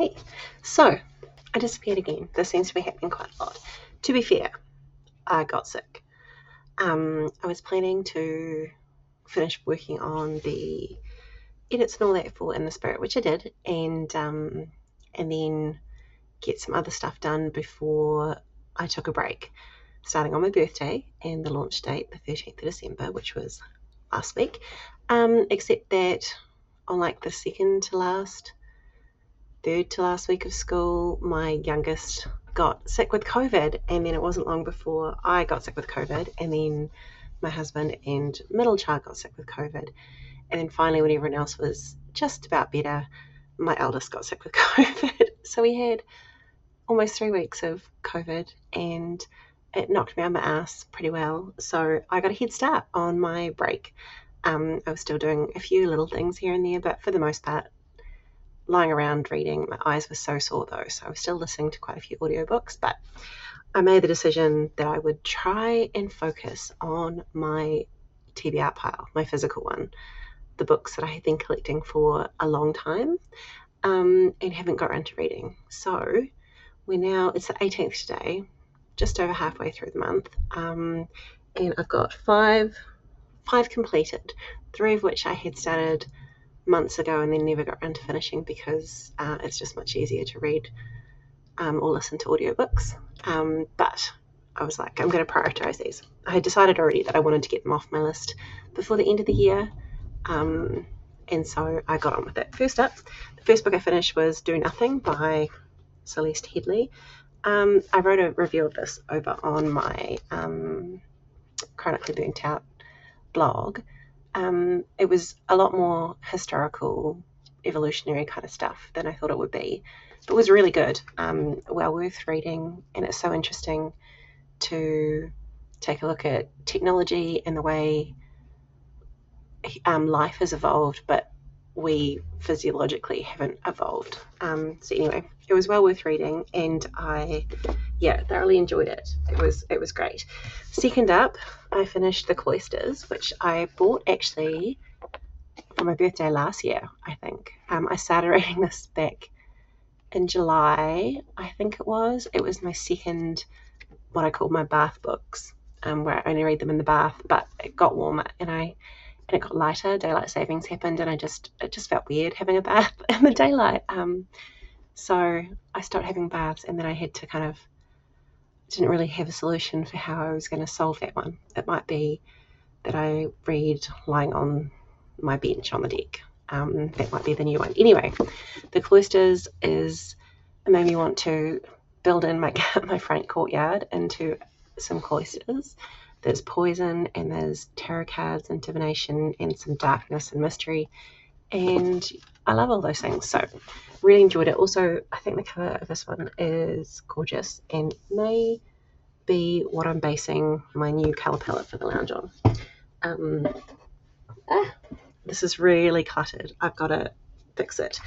Okay, so I disappeared again. This seems to be happening quite a lot. To be fair, I got sick. I was planning to finish working on the edits and all that for In the Spirit, which I did, and then get some other stuff done before I took a break, starting on my birthday and the launch date, the 13th of December, which was last week. Except that on like the third to last week of school, my youngest got sick with COVID, and then it wasn't long before I got sick with COVID, and then my husband and middle child got sick with COVID, and then finally, when everyone else was just about better, my eldest got sick with COVID. So we had almost 3 weeks of COVID, and it knocked me on my ass pretty well. So I got a head start on my break. I was still doing a few little things here and there, but for the most part, lying around reading. My eyes were so sore though, so I was still listening to quite a few audiobooks, but I made the decision that I would try and focus on my TBR pile, my physical one, the books that I had been collecting for a long time, and haven't got around to reading. So it's the 18th today, just over halfway through the month, and I've got five completed, 3 of which I had started months ago and then never got around to finishing because it's just much easier to read or listen to audiobooks. But I was like, I'm going to prioritize these. I had decided already that I wanted to get them off my list before the end of the year, and so I got on with it. First up, the first book I finished was Do Nothing by Celeste Headley. I wrote a review of this over on my Chronically Burnt Out blog. It was a lot more historical, evolutionary kind of stuff than I thought it would be, but it was really good, well worth reading, and it's so interesting to take a look at technology and the way life has evolved, but we physiologically haven't evolved. So anyway, it was well worth reading, and I thoroughly enjoyed it. It was great. Second up, I finished The Cloisters, which I bought actually for my birthday last year, I think. I started reading this back in July, I think it was. It was my second, what I call my bath books, where I only read them in the bath, but it got warmer and it got lighter. Daylight savings happened, and it just felt weird having a bath in the daylight. So I stopped having baths, and then I had to didn't really have a solution for how I was going to solve that one. It might be that I read lying on my bench on the deck. That might be the new one. Anyway, The Cloisters made me want to build in my front courtyard into some cloisters. There's poison, and there's tarot cards and divination, and some darkness and mystery, and I love all those things. So really enjoyed it. Also, I think the cover of this one is gorgeous and may be what I'm basing my new colour palette for the lounge on. This is really cluttered. I've got to fix it.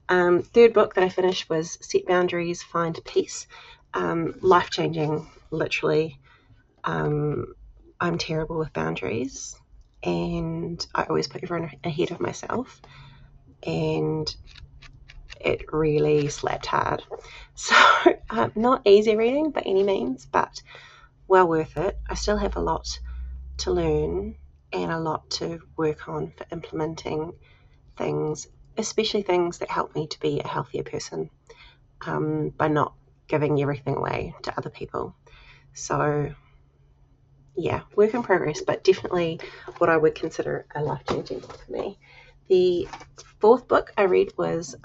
Third book that I finished was Set Boundaries, Find Peace. Life-changing, literally. I'm terrible with boundaries, and I always put everyone ahead of myself, and it really slapped hard. So not easy reading by any means, but well worth it. I still have a lot to learn and a lot to work on for implementing things, especially things that help me to be a healthier person, by not giving everything away to other people. So yeah, work in progress, but definitely what I would consider a life-changing book for me. The fourth book I read was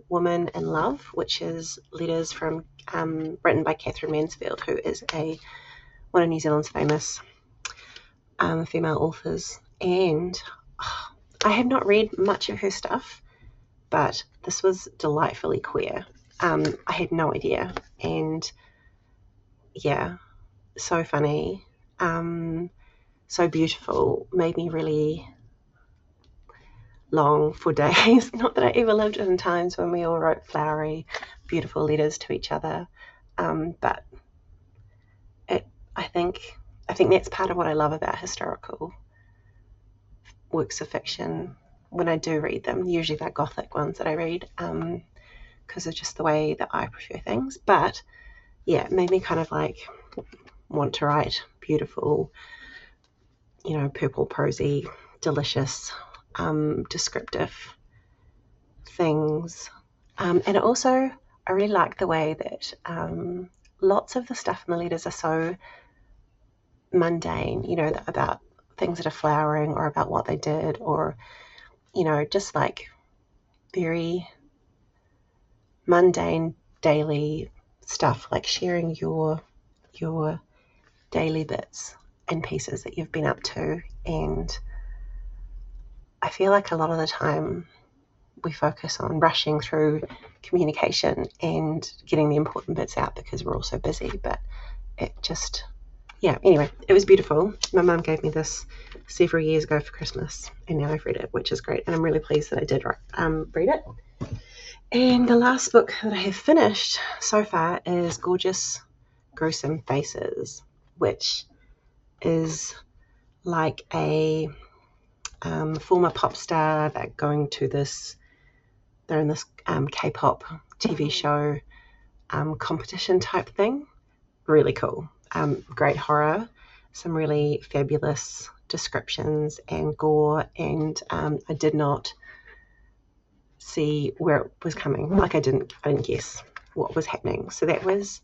Woman in Love, which is letters from written by Catherine Mansfield, who is one of New Zealand's famous female authors. And I have not read much of her stuff, but this was delightfully queer. I had no idea, and yeah, so funny. So beautiful, made me really long for days. Not that I ever lived in times when we all wrote flowery, beautiful letters to each other, but I think that's part of what I love about historical works of fiction when I do read them. Usually they're gothic ones that I read, because because of just the way that I prefer things. But yeah, it made me kind of like want to write beautiful, purple, prosy, delicious, descriptive things. And also, I really like the way that lots of the stuff in the letters are so mundane, about things that are flowering or about what they did, or, just like very mundane daily stuff, like sharing your daily bits and pieces that you've been up to. And I feel like a lot of the time we focus on rushing through communication and getting the important bits out because we're all so busy, but it just, anyway, it was beautiful. My mum gave me this several years ago for Christmas, and now I've read it, which is great, and I'm really pleased that I did read it. And the last book that I have finished so far is Gorgeous Gruesome Faces, which is like a former pop star that they're in this K-pop TV show competition type thing. Really cool. Great horror, some really fabulous descriptions and gore, and I did not see where it was coming. Like I didn't guess what was happening. So that was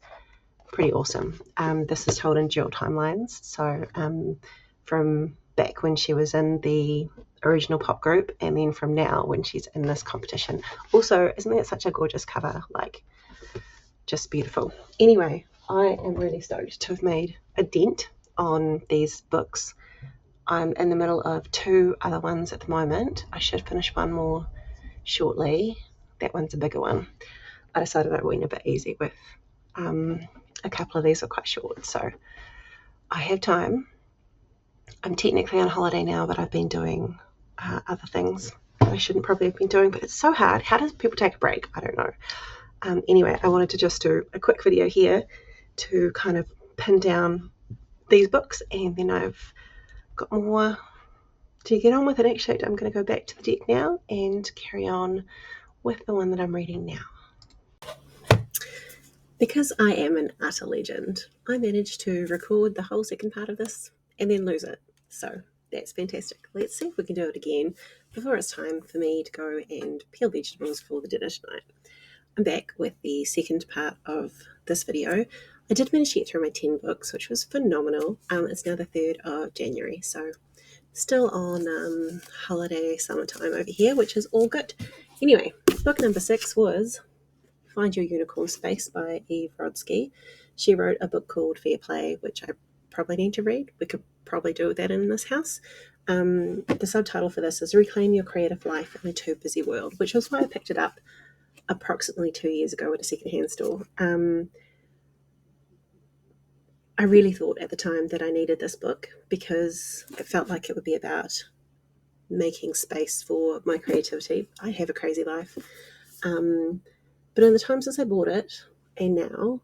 pretty awesome. This is told in dual timelines. So from back when she was in the original pop group, and then from now when she's in this competition. Also, isn't that such a gorgeous cover? Like, just beautiful. Anyway, I am really stoked to have made a dent on these books. I'm in the middle of 2 other ones at the moment. I should finish one more shortly. That one's a bigger one. I decided I went a bit easy with a couple of these are quite short, so I have time. I'm technically on holiday now, but I've been doing other things that I shouldn't probably have been doing, but it's so hard. How does people take a break? I don't know. Anyway, I wanted to just do a quick video here to kind of pin down these books, and then I've got more to get on with it. Actually, I'm going to go back to the deck now and carry on with the one that I'm reading now. Because I am an utter legend, I managed to record the whole second part of this and then lose it. So that's fantastic. Let's see if we can do it again before it's time for me to go and peel vegetables for the dinner tonight. I'm back with the second part of this video. I did manage to get through my 10 books, which was phenomenal. It's now the 3rd of January, so still on holiday summertime over here, which is all good. Anyway, book number 6 was Find Your Unicorn Space by Eve Rodsky. She wrote a book called Fair Play, which I probably need to read. We could probably do that in this house. The subtitle for this is Reclaim Your Creative Life in a Too Busy World, which was why I picked it up approximately 2 years ago at a secondhand store. I really thought at the time that I needed this book because it felt like it would be about making space for my creativity. I have a crazy life. But in the time since I bought it and now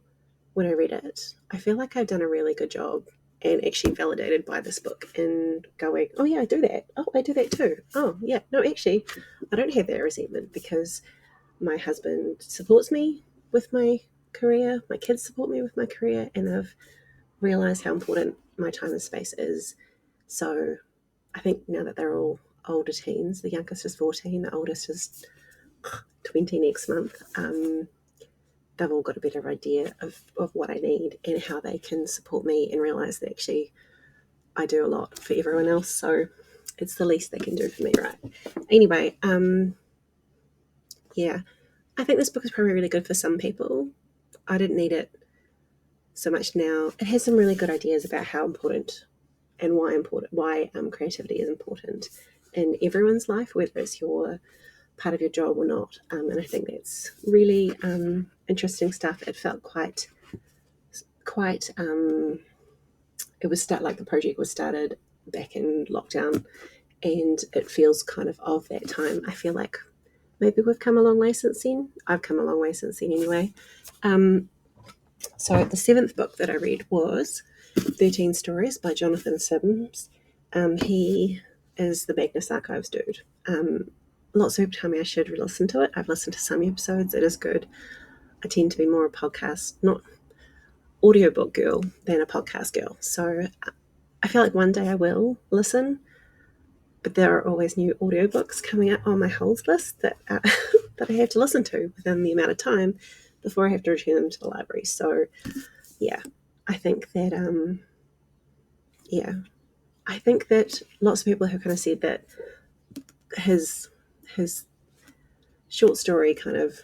when I read it, I feel like I've done a really good job and actually validated by this book in going, oh yeah, I do that. Oh, I do that too. Oh yeah, no, actually, I don't have that resentment because my husband supports me with my career. My kids support me with my career, and I've realized how important my time and space is. So I think now that they're all older teens, the youngest is 14, the oldest is 20 next month, they've all got a better idea of what I need and how they can support me, and realize that actually I do a lot for everyone else, so it's the least they can do for me, right? Anyway, yeah, I think this book is probably really good for some people. I didn't need it so much now. It has some really good ideas about how important and why creativity is important in everyone's life, whether it's your part of your job or not. And I think that's really interesting stuff. It felt quite. It was the project was started back in lockdown, and it feels kind of that time. I feel like maybe we've come a long way since then. I've come a long way since then anyway. So the 7th book that I read was 13 Stories by Jonathan Sims. He is the Magnus Archives dude. lots of people tell me I should listen to it. I've listened to some episodes. It is good. I tend to be more a podcast, not audiobook girl than a podcast girl. So I feel like one day I will listen, but there are always new audiobooks coming out on my holds list that that I have to listen to within the amount of time before I have to return them to the library. So yeah, I think that I think that lots of people have kind of said that his his short story kind of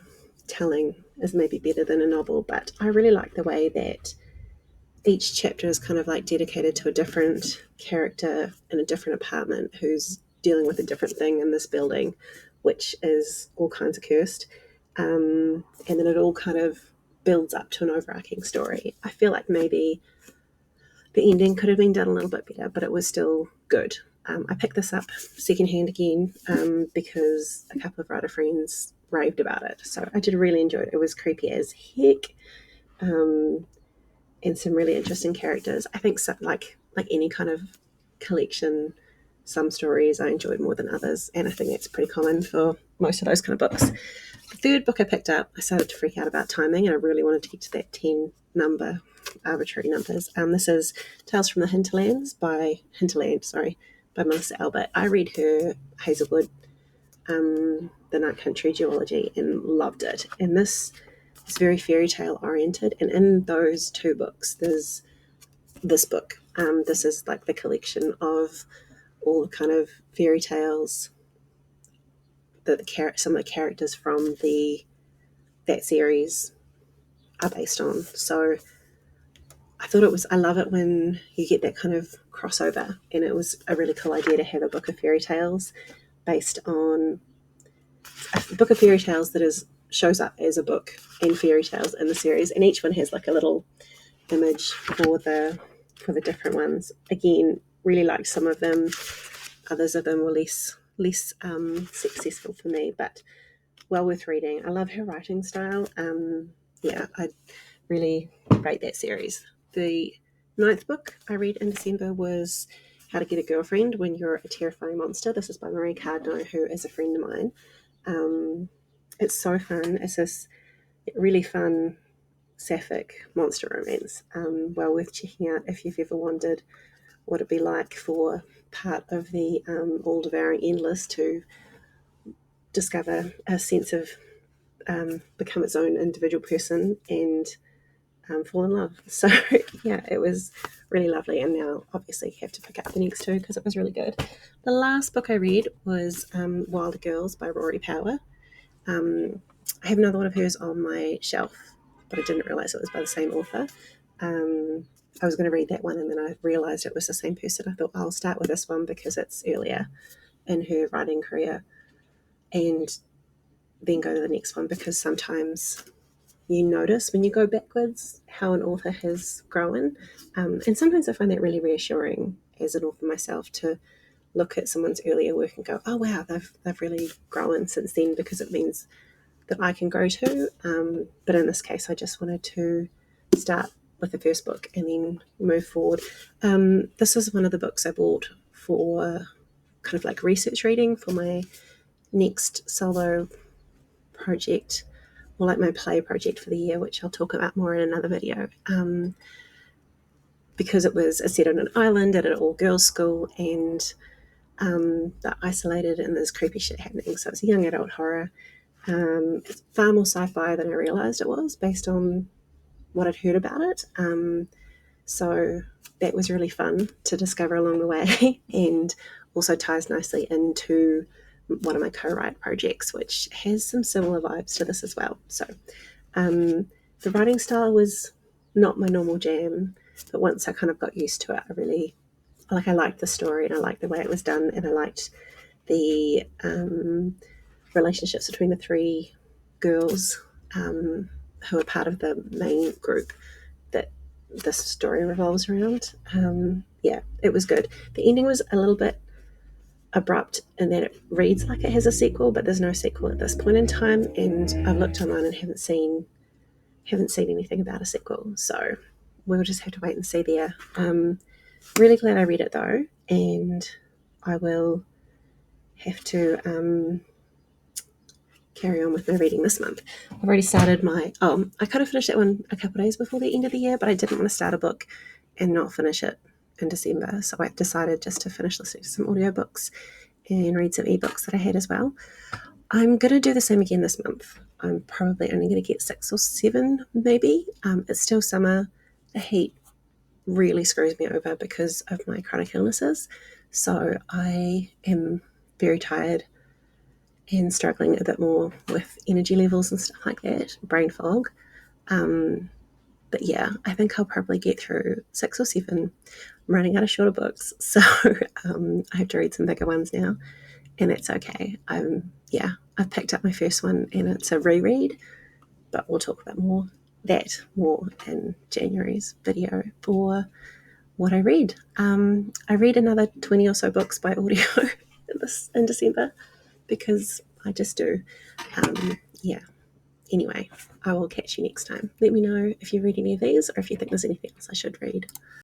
telling is maybe better than a novel, but I really like the way that each chapter is kind of like dedicated to a different character in a different apartment who's dealing with a different thing in this building, which is all kinds of cursed. And then it all kind of builds up to an overarching story. I feel like maybe the ending could have been done a little bit better, but it was still good. I picked this up secondhand again because a couple of writer friends raved about it. So I did really enjoy it. It was creepy as heck. And some really interesting characters. I think so, like any kind of collection, some stories I enjoyed more than others, and I think that's pretty common for most of those kind of books. The third book I picked up, I started to freak out about timing, and I really wanted to get to that 10 number, arbitrary numbers. This is Tales from the Hinterland, by Melissa Albert. I read her Hazelwood, the Night Country duology, and loved it. And this is very fairy tale oriented, and in those two books, there's this book. This is like the collection of all the kind of fairy tales that some of the characters from that series are based on. So I love it when you get that kind of crossover, and it was a really cool idea to have a book of fairy tales based on a book of fairy tales that shows up as a book and fairy tales in the series, and each one has like a little image for the different ones. Again, really liked some of them. Others of them were less successful for me, but well worth reading. I love her writing style. I really rate that series. The ninth book I read in December was How to Get a Girlfriend When You're a Terrifying Monster. This is by Marie Cardno, who is a friend of mine. It's so fun. It's this really fun sapphic monster romance. Well worth checking out if you've ever wondered what it'd be like for part of the all-devouring endless to discover a sense of become its own individual person and fall in love. So yeah, it was really lovely, and now obviously have to pick up the next two because it was really good. The last book I read was Wilder Girls by Rory Power. I have another one of hers on my shelf, but I didn't realize it was by the same author. I was going to read that one, and then I realized it was the same person. I thought I'll start with this one because it's earlier in her writing career, and then go to the next one, because sometimes you notice when you go backwards how an author has grown. And sometimes I find that really reassuring as an author myself, to look at someone's earlier work and go, oh wow, they've really grown since then, because it means that I can grow too. But in this case, I just wanted to start with the first book and then move forward. This is one of the books I bought for kind of like research reading for my next solo project, or like my play project for the year, which I'll talk about more in another video. Because it was set on an island at an all-girls school, and they're isolated and there's creepy shit happening. So it's a young adult horror. It's far more sci-fi than I realised it was, based on what I'd heard about it. So that was really fun to discover along the way, and also ties nicely into one of my co-write projects, which has some similar vibes to this as well. So the writing style was not my normal jam, but once I kind of got used to it, I liked the story, and I liked the way it was done, and I liked the relationships between the three girls who are part of the main group that this story revolves around. It was good. The ending was a little bit abrupt in that it reads like it has a sequel, but there's no sequel at this point in time, and I've looked online and haven't seen anything about a sequel, so we'll just have to wait and see there. Really glad I read it though, and I will have to carry on with my reading this month. I've already started my, I could have finished that one a couple of days before the end of the year, but I didn't want to start a book and not finish it in December. So I decided just to finish listening to some audiobooks and read some ebooks that I had as well. I'm going to do the same again this month. I'm probably only going to get 6 or 7, maybe. It's still summer. The heat really screws me over because of my chronic illnesses. So I am very tired and struggling a bit more with energy levels and stuff like that, brain fog. But yeah, I think I'll probably get through 6 or 7. I'm running out of shorter books, so I have to read some bigger ones now, and that's okay. I've picked up my first one, and it's a reread, but we'll talk about more in January's video for what I read. I read another 20 or so books by audio in December because I just do. Anyway, I will catch you next time. Let me know if you read any of these or if you think there's anything else I should read.